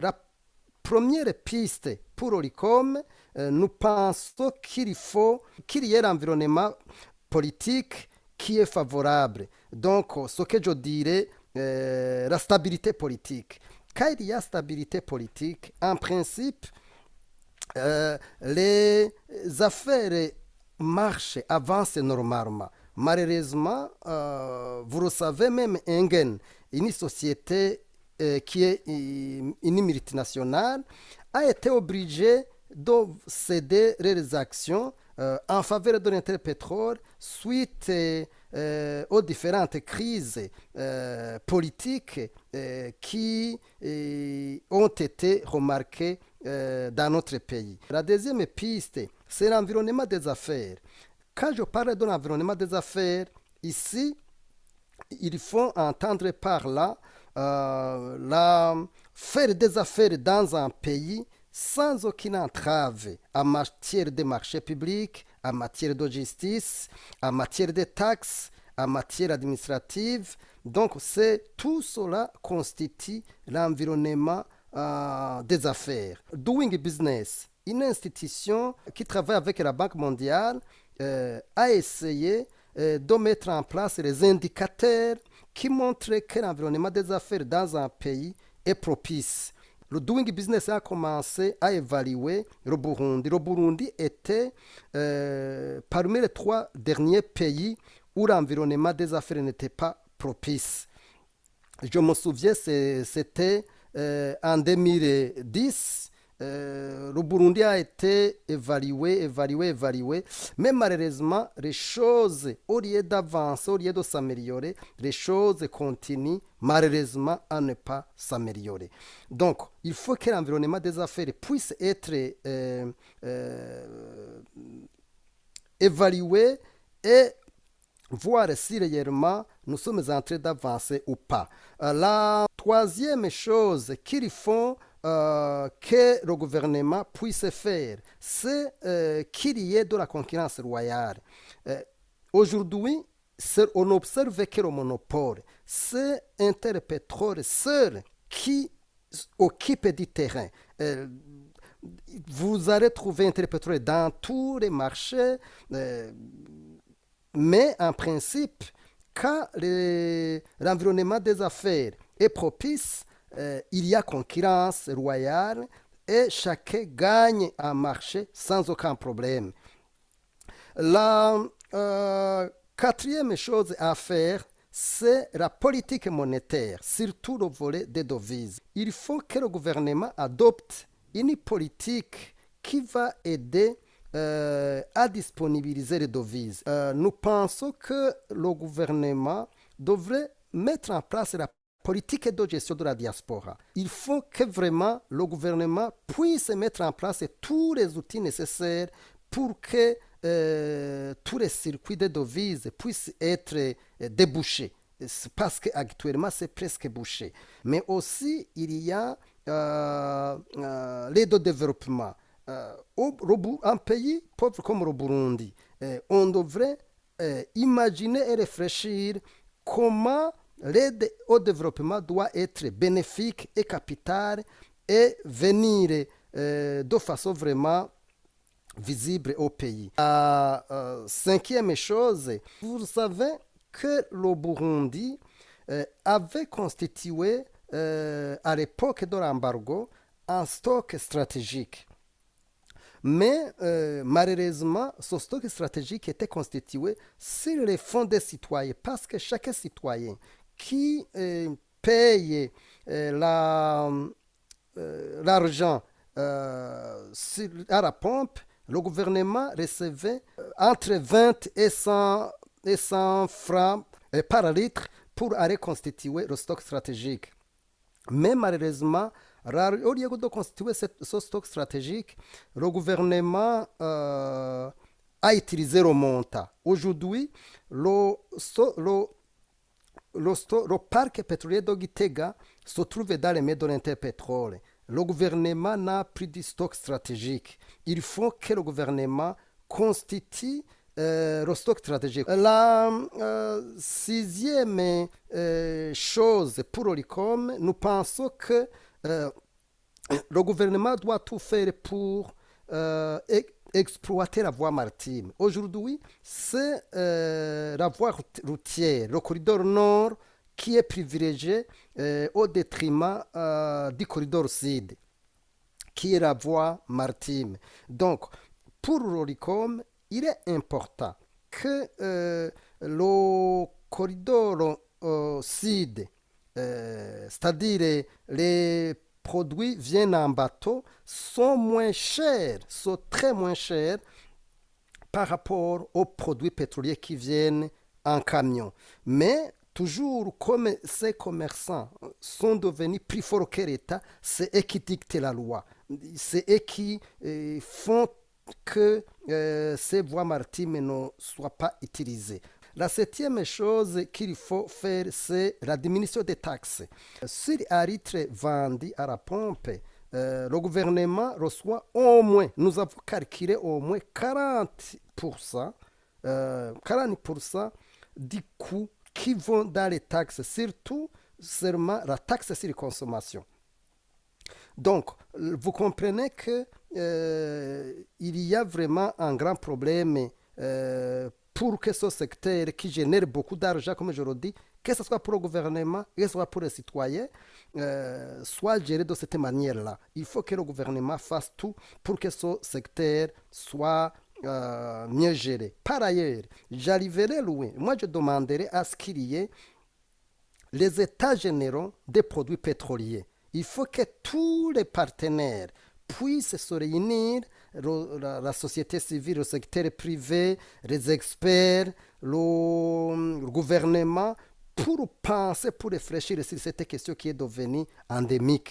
la première piste pour Oricom, nous pensons qu'il y ait l'environnement politique qui est favorable. Donc, ce que je dirais, la stabilité politique. Quand il y a stabilité politique, en principe, les affaires marchent, avancent normalement. Malheureusement, vous le savez, même Engen, une société qui est une multinationale, a été obligée de céder les actions en faveur de l'intérêt pétrole suite aux différentes crises politiques qui ont été remarquées dans notre pays. La deuxième piste, c'est l'environnement des affaires. Quand je parle de l'environnement des affaires, ici, il faut entendre par là faire des affaires dans un pays sans aucune entrave en matière de marché public, en matière de justice, en matière de taxes, en matière administrative. Donc, tout cela constitue l'environnement des affaires. Doing Business, une institution qui travaille avec la Banque mondiale, a essayé de mettre en place les indicateurs qui montrent que l'environnement des affaires dans un pays est propice. Le Doing Business a commencé à évaluer le Burundi. Le Burundi était parmi les 3 derniers pays où l'environnement des affaires n'était pas propice. Je me souviens, c'était en 2010. Le Burundi a été évalué, mais malheureusement, les choses, au lieu d'avancer, au lieu de s'améliorer, les choses continuent malheureusement à ne pas s'améliorer. Donc, il faut que l'environnement des affaires puisse être évalué et voir si réellement nous sommes en train d'avancer ou pas. La troisième chose qu'il faut que le gouvernement puisse faire, c'est qu'il y ait de la concurrence loyale. Aujourd'hui, on observe que le monopole, c'est Interpetrol seul qui occupe du terrain. Vous allez trouver Interpetrol dans tous les marchés, mais en principe, quand l'environnement des affaires est propice, il y a concurrence royale et chacun gagne un marché sans aucun problème. La quatrième chose à faire, c'est la politique monétaire, surtout le volet des devises. Il faut que le gouvernement adopte une politique qui va aider à disponibiliser les devises. Nous pensons que le gouvernement devrait mettre en place la politique de gestion de la diaspora. Il faut que vraiment le gouvernement puisse mettre en place tous les outils nécessaires pour que tous les circuits de devises puissent être débouchés. Parce qu'actuellement, c'est presque bouché. Mais aussi, il y a l'aide au développement. Un pays pauvre comme le Burundi, on devrait imaginer et réfléchir comment l'aide au développement doit être bénéfique et capitale et venir de façon vraiment visible au pays. La cinquième chose, vous savez que le Burundi avait constitué à l'époque de l'embargo un stock stratégique. Mais malheureusement, ce stock stratégique était constitué sur les fonds des citoyens parce que chaque citoyen qui paye l'argent à la pompe, le gouvernement recevait entre 20 et 100 francs par litre pour aller constituer le stock stratégique. Mais malheureusement, au lieu de constituer ce stock stratégique, le gouvernement a utilisé le montant. Aujourd'hui, le parc pétrolier de Gitega se trouve dans les mains de l'Interpetrol. Le gouvernement n'a plus de stock stratégique. Il faut que le gouvernement constitue le stock stratégique. La sixième chose pour Oricom, nous pensons que le gouvernement doit tout faire pour exploiter la voie maritime. Aujourd'hui, c'est la voie routière, le corridor nord, qui est privilégié au détriment du corridor sud, qui est la voie maritime. Donc, pour l'ORICOM, il est important que le corridor sud, c'est-à-dire les produits viennent en bateau, sont moins chers, sont très moins chers par rapport aux produits pétroliers qui viennent en camion. Mais toujours comme ces commerçants sont devenus plus forts que l'État, c'est eux qui dictent la loi. C'est eux qui font que ces voies maritimes ne soient pas utilisées. La septième chose qu'il faut faire, c'est la diminution des taxes. Sur un litre vendu à la pompe, le gouvernement reçoit au moins, nous avons calculé au moins 40%, 40% du coût qui vont dans les taxes, surtout seulement la taxe sur la consommation. Donc, vous comprenez que il y a vraiment un grand problème pour que ce secteur qui génère beaucoup d'argent, comme je le dis, que ce soit pour le gouvernement, que ce soit pour les citoyens, soit géré de cette manière-là. Il faut que le gouvernement fasse tout pour que ce secteur soit mieux géré. Par ailleurs, j'arriverai loin. Moi, je demanderai à ce qu'il y ait les états généraux des produits pétroliers. Il faut que tous les partenaires puissent se réunir, la société civile, le secteur privé, les experts, le gouvernement, pour penser, pour réfléchir sur cette question qui est devenue endémique